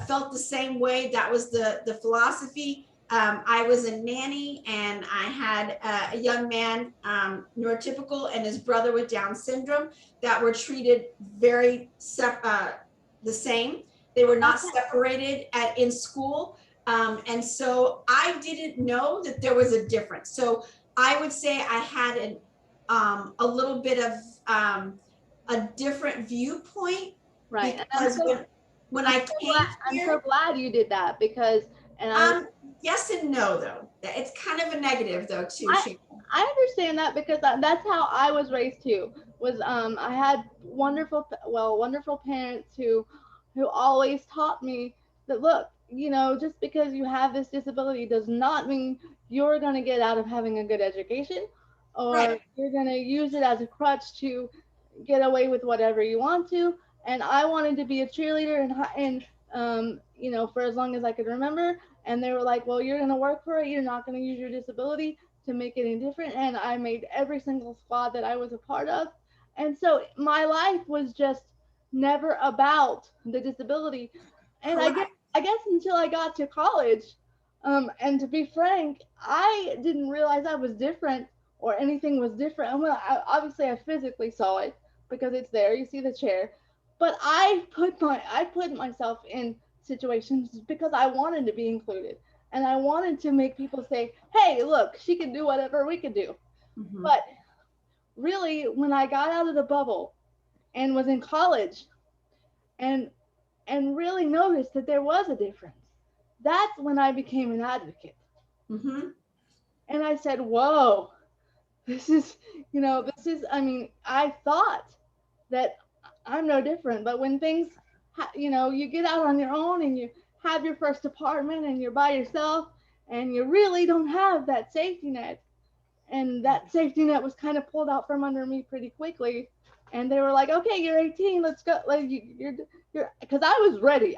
felt the same way. That was the philosophy. I was a nanny, and I had a young man, neurotypical, and his brother with Down syndrome, that were treated very the same. They were not separated in school. And so I didn't know that there was a difference. So I would say I had a little bit of a different viewpoint. Right. Because when I came I'm so glad you did that, because yes and no, though. It's kind of a negative, though, too. I understand that, because that's how I was raised too. Was I had wonderful parents who always taught me that, look, just because you have this disability does not mean you're going to get out of having a good education, or you're going to use it as a crutch to get away with whatever you want to. And I wanted to be a cheerleader and for as long as I could remember. And they were like, well, you're going to work for it. You're not going to use your disability to make it any different. And I made every single squad that I was a part of. And so my life was just never about the disability. And I guess until I got to college, and to be frank, I didn't realize I was different or anything was different. And obviously I physically saw it, because it's there. You see the chair. But I put myself in situations because I wanted to be included, and I wanted to make people say, hey, look, she can do whatever we can do. Mm-hmm. But really, when I got out of the bubble and was in college and really noticed that there was a difference, that's when I became an advocate. Mm-hmm. And I said, whoa, this is, I thought that I'm no different, but when things, you get out on your own and you have your first apartment and you're by yourself and you really don't have that safety net, and that safety net was kind of pulled out from under me pretty quickly, and they were like, okay, you're 18, let's go. Like you're, because I was ready,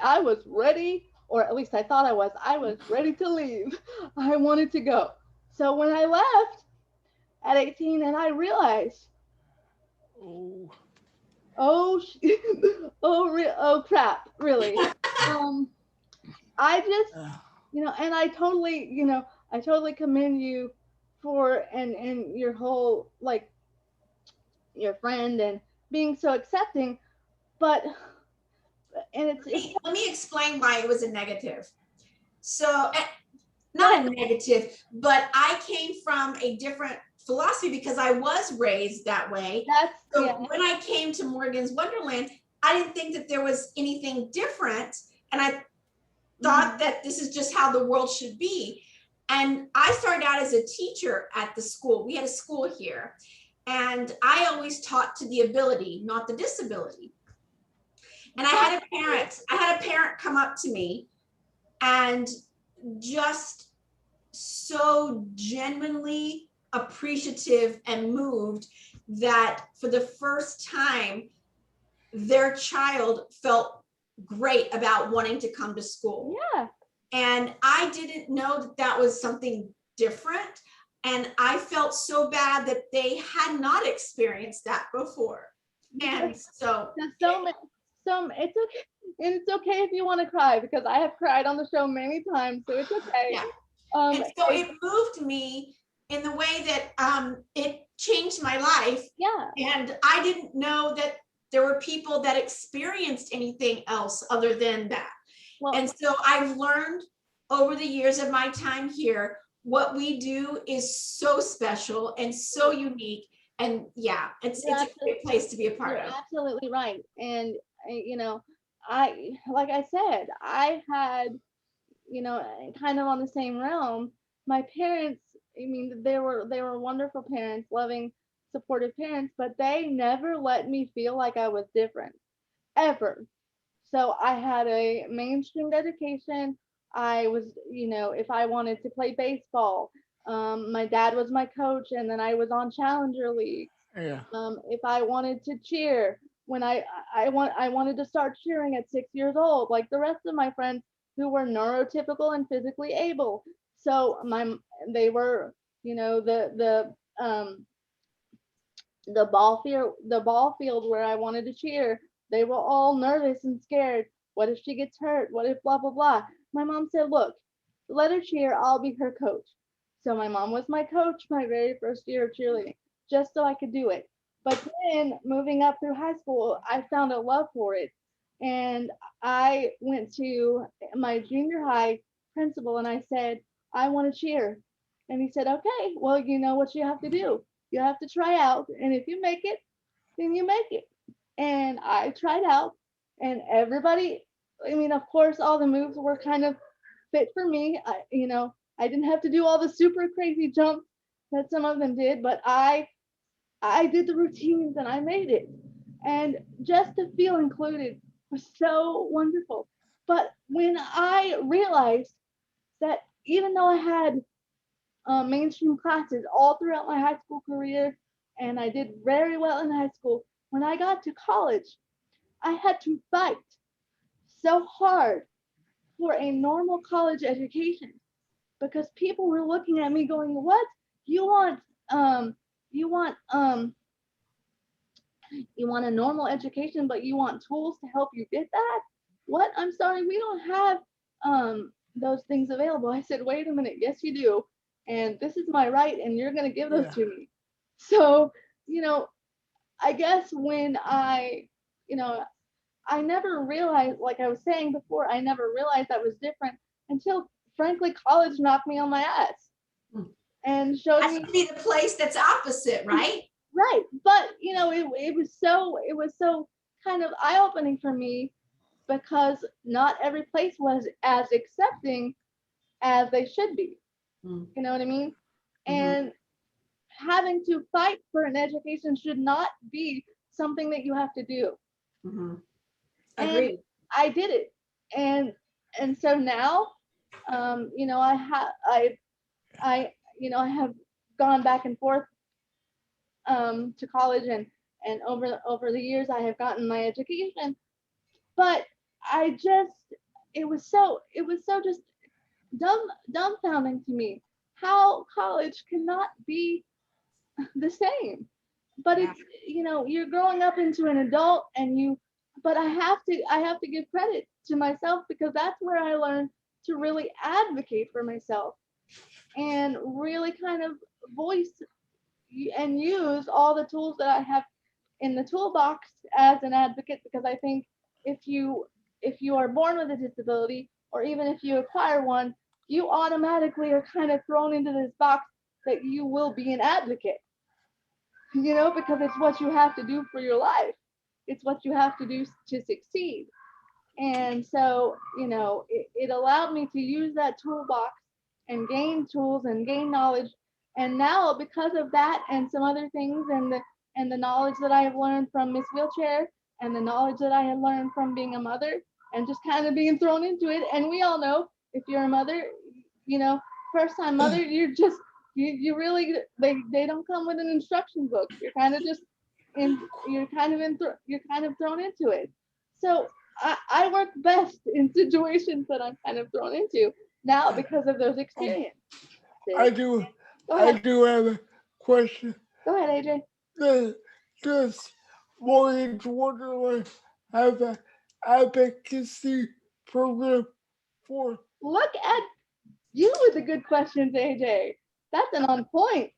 or at least I thought I was ready to leave. I wanted to go. So when I left at 18, and I realized, oh crap, really. I just, and I totally commend you for and your whole, like, your friend and being so accepting, but let me explain why it was a negative. So not a negative, but I came from a different philosophy because I was raised that way. When I came to Morgan's Wonderland, I didn't think that there was anything different, and I thought that this is just how the world should be. And I started out as a teacher at the school. We had a school here, and I always taught to the ability, not the disability. And I had a parent come up to me and just so genuinely appreciative and moved that for the first time their child felt great about wanting to come to school. Yeah. And I didn't know that was something different, and I felt so bad that they had not experienced that before. And so it's okay. And it's okay if you want to cry, because I have cried on the show many times, so it's okay. Yeah. And so it moved me in the way that it changed my life. Yeah. And I didn't know that there were people that experienced anything else other than that. Well, and so I've learned over the years of my time here, what we do is so special and so unique. And yeah, it's a great place to be a part of. Absolutely right. And like I said, I had, kind of on the same realm. My parents, they were wonderful parents, loving, supportive parents, but they never let me feel like I was different, ever. So I had a mainstream education. I was, if I wanted to play baseball, my dad was my coach, and then I was on Challenger leagues. Yeah. If I wanted to cheer, when I wanted to start cheering at 6 years old, like the rest of my friends who were neurotypical and physically able. So they were, you know, the ball field where I wanted to cheer, they were all nervous and scared. What if she gets hurt? What if blah blah blah? My mom said, look, let her cheer, I'll be her coach. So my mom was my coach my very first year of cheerleading, just so I could do it. But then moving up through high school, I found a love for it. And I went to my junior high principal and I said, I want to cheer. And he said, okay, well, you know what you have to do. You have to try out. And if you make it, then you make it. And I tried out, and everybody, I mean, of course, all the moves were kind of fit for me. I didn't have to do all the super crazy jumps that some of them did, but I did the routines and I made it. And just to feel included was so wonderful. But when I realized that even though I had mainstream classes all throughout my high school career, and I did very well in high school, when I got to college, I had to fight so hard for a normal college education because people were looking at me going, what? You want you want you want a normal education, but you want tools to help you get that? What? I'm sorry, we don't have those things available. I said, wait a minute, yes you do. And this is my right, and you're gonna give those to me. So, I guess when I never realized, like I was saying before, I never realized I was different until, frankly, college knocked me on my ass and showed That me. should be the place that's opposite, right? Right, but it was so kind of eye-opening for me because not every place was as accepting as they should be. You know what I mean? And having to fight for an education should not be something that you have to do. Agreed. And I did it, and so now, I have gone back and forth to college, and over the years I have gotten my education, but it was so just dumbfounding to me how college cannot be the same. But it's you're growing up into an adult, but I have to give credit to myself because that's where I learned to really advocate for myself and really kind of voice and use all the tools that I have in the toolbox as an advocate, because I think if you are born with a disability, or even if you acquire one, you automatically are kind of thrown into this box that you will be an advocate, because it's what you have to do for your life. It's what you have to do to succeed. And so, it allowed me to use that toolbox and gain tools and gain knowledge. And now, because of that and some other things, and the knowledge that I have learned from Miss Wheelchair, and the knowledge that I have learned from being a mother, and just kind of being thrown into it. And we all know, if you're a mother, first time mother, you're just, you really, they don't come with an instruction book. You're kind of just you're kind of thrown into it. So I work best in situations that I'm kind of thrown into now because of those experiences. I do have a question. Go ahead, AJ. Does Morgan's Wonderland have an advocacy program for? Look at you with the good questions, AJ. That's an on point.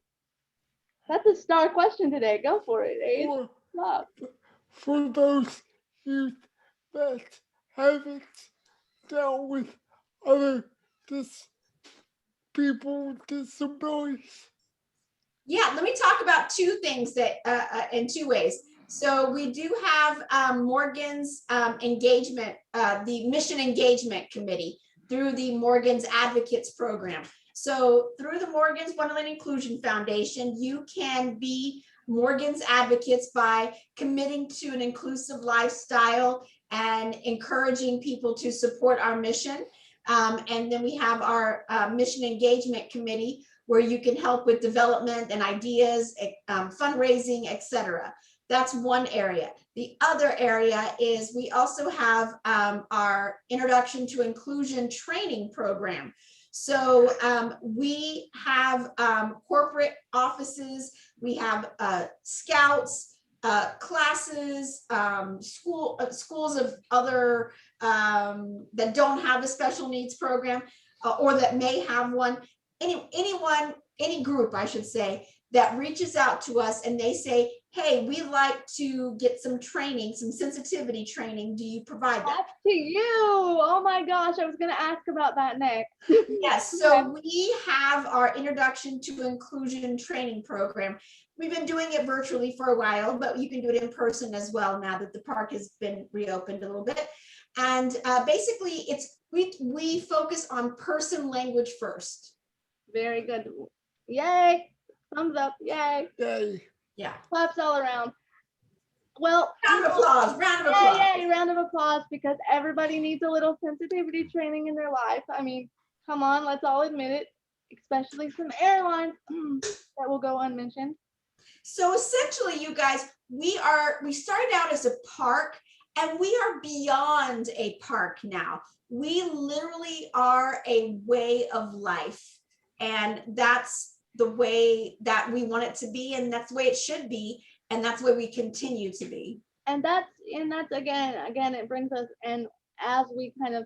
That's a star question today. Go for it, AJ. For those youth that haven't dealt with other people with disabilities. Yeah, let me talk about two things that in two ways. So we do have Morgan's engagement, the Mission Engagement Committee through the Morgan's Advocates Program. So through the Morgan's Wonderland Inclusion Foundation, you can be Morgan's advocates by committing to an inclusive lifestyle and encouraging people to support our mission. And then we have our Mission Engagement Committee, where you can help with development and ideas, fundraising, etc. That's one area. The other area is we also have our Introduction to Inclusion training program. So we have corporate offices, we have scouts, classes, schools of other that don't have a special needs program or that may have one. Any group, I should say, that reaches out to us and they say, hey, we'd like to get some training, some sensitivity training. Do you provide that? That's to you. Oh my gosh, I was going to ask about that next. Yes, so we have our Introduction to Inclusion training program. We've been doing it virtually for a while, but you can do it in person as well now that the park has been reopened a little bit. And basically, we focus on person language first. Very good. Yay. Thumbs up. Yay. Yay. Yeah. Claps all around. Well, round of applause. Yay, round of applause, because everybody needs a little sensitivity training in their life. I mean, come on, let's all admit it, especially some airlines that will go unmentioned. So essentially, you guys, we started out as a park and we are beyond a park now. We literally are a way of life, and that's the way that we want it to be, and that's the way it should be, and that's where we continue to be. And that's again, it brings us, and as we kind of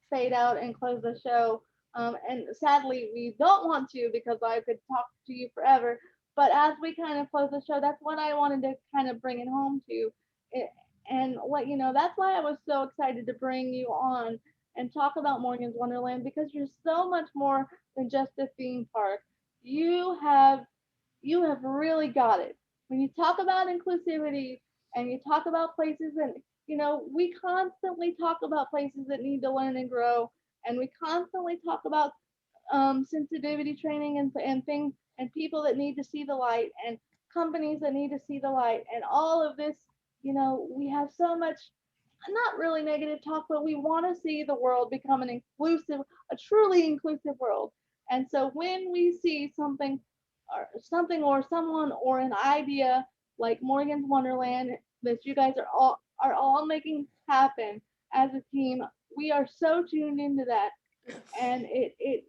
fade out and close the show, and sadly we don't want to, because I could talk to you forever, but as we kind of close the show, that's what I wanted to kind of bring it home to, and let you know, that's why I was so excited to bring you on and talk about Morgan's Wonderland, because you're so much more than just a theme park. You have really got it. When you talk about inclusivity and you talk about places, and we constantly talk about places that need to learn and grow, and we constantly talk about sensitivity training and things, and people that need to see the light, and companies that need to see the light, and all of this. We have so much, not really negative talk, but we want to see the world become a truly inclusive world. And so when we see something or someone or an idea like Morgan's Wonderland that you guys are all making happen as a team, we are so tuned into that, and it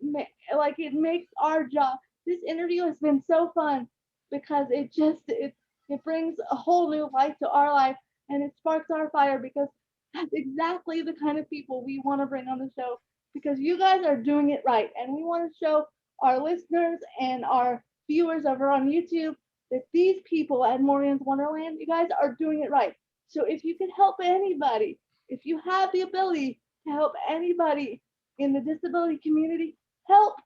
makes our job. This interview has been so fun because it brings a whole new life to our life, and it sparks our fire, because that's exactly the kind of people we want to bring on the show, because you guys are doing it right, and we want to show our listeners and our viewers over on YouTube that these people at Morgan's Wonderland, you guys are doing it right. So if you can help anybody, if you have the ability to help anybody in the disability community, help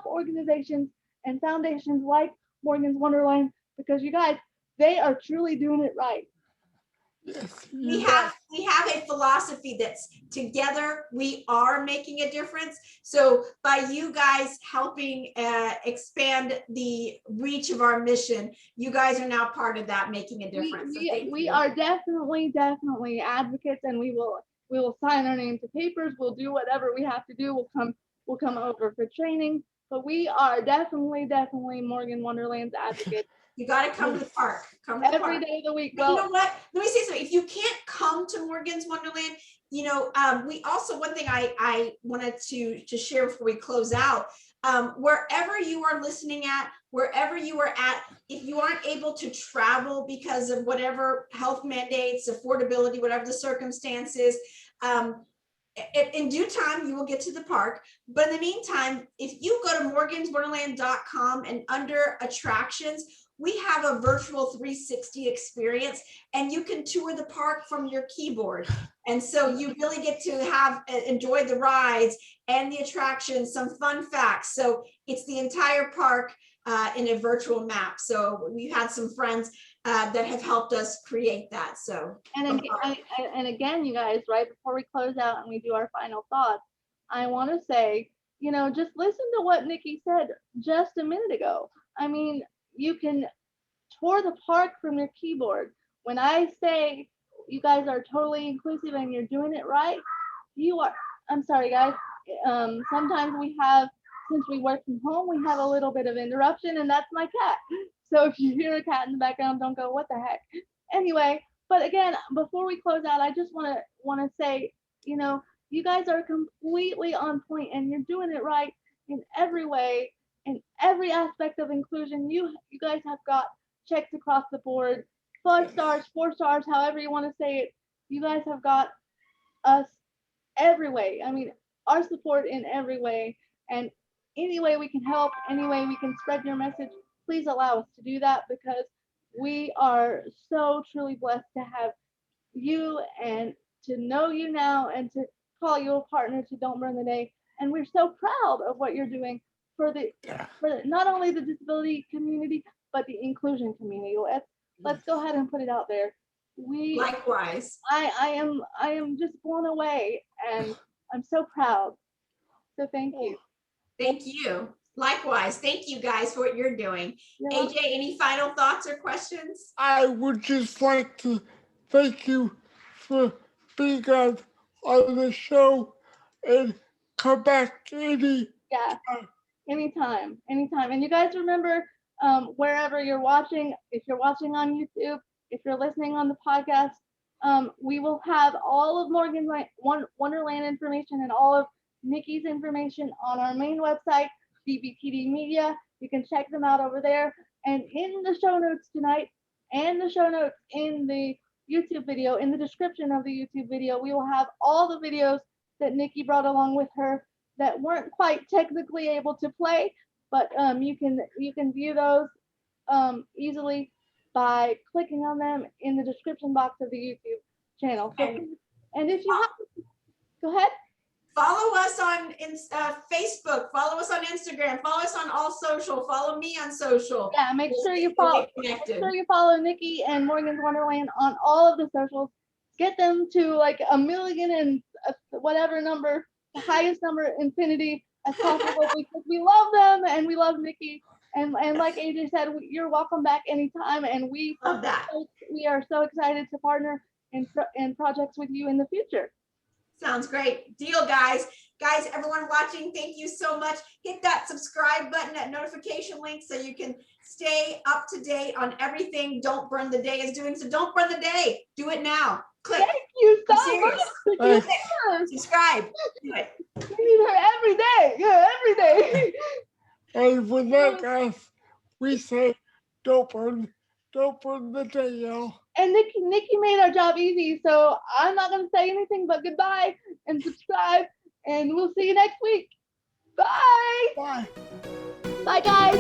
organizations and foundations like Morgan's Wonderland, because you guys, they are truly doing it right. Yes, we have a philosophy that's together we are making a difference. So by you guys helping expand the reach of our mission, you guys are now part of that, making a difference. We are definitely advocates, and we will sign our name to papers. We'll do whatever we have to do. We'll come over for training, but we are definitely Morgan Wonderland's advocates. You got to come to the park. Come to every day of the week. Well, you know what? Let me say something. If you can't come to Morgan's Wonderland, we also, one thing I wanted to share before we close out, wherever you are listening at, wherever you are at, if you aren't able to travel because of whatever health mandates, affordability, whatever the circumstances, in due time, you will get to the park. But in the meantime, if you go to morganswonderland.com and under attractions, we have a virtual 360 experience, and you can tour the park from your keyboard. And so you really get to enjoy the rides and the attractions, some fun facts. So it's the entire park in a virtual map. So we've had some friends that have helped us create that. So and again, you guys, right before we close out and we do our final thoughts, I want to say, just listen to what Nikki said just a minute ago. I mean, you can tour the park from your keyboard. When I say you guys are totally inclusive and you're doing it right, you are. I'm sorry, guys. Sometimes since we work from home, we have a little bit of interruption, and that's my cat. So if you hear a cat in the background, don't go, what the heck? Anyway, but again, before we close out, I just want to say, You guys are completely on point, and you're doing it right in every way, in every aspect of inclusion. You guys have got checks across the board, 5 stars, 4 stars, however you want to say it. You guys have got us every way. I mean, our support in every way, and any way we can help, any way we can spread your message, please allow us to do that, because we are so truly blessed to have you and to know you now and to call you a partner to Don't Burn the Day. And we're so proud of what you're doing for not only the disability community, but the inclusion community. Let's go ahead and put it out there. Likewise. I am just blown away, and I'm so proud. So thank you. Thank you. Likewise. Thank you guys for what you're doing. You're AJ, any final thoughts or questions? I would just like to thank you for being on the show, and come back anytime. Anytime. And you guys remember, wherever you're watching, if you're watching on YouTube, if you're listening on the podcast, we will have all of Morgan's Wonderland information and all of Nikki's information on our main website, DBTD Media. You can check them out over there. And in the show notes tonight, and the show notes in the YouTube video, in the description of the YouTube video, we will have all the videos that Nikki brought along with her that weren't quite technically able to play, but you can view those easily by clicking on them in the description box of the YouTube channel. So, and if you have, go ahead. Follow us on Facebook, follow us on Instagram, follow us on all social, follow me on social. Yeah, make sure you follow Nikki and Morgan's Wonderland on all of the socials. Get them to like 1 million and whatever number, the highest number infinity as possible, because we love them and we love Nikki. And like AJ said, you're welcome back anytime. And we love that. We are so excited to partner in projects with you in the future. Sounds great. Deal, guys. Guys, everyone watching, thank you so much. Hit that subscribe button, that notification link, so you can stay up to date on everything Don't Burn the Day is doing. So don't burn the day. Do it now. Click. Thank you so much. Subscribe. Do it. We need her every day. Yeah, every day. And with that, guys, we say don't burn the day, y'all. And Nikki made our job easy, so I'm not going to say anything but goodbye and subscribe, and we'll see you next week. Bye. Bye. Bye, guys.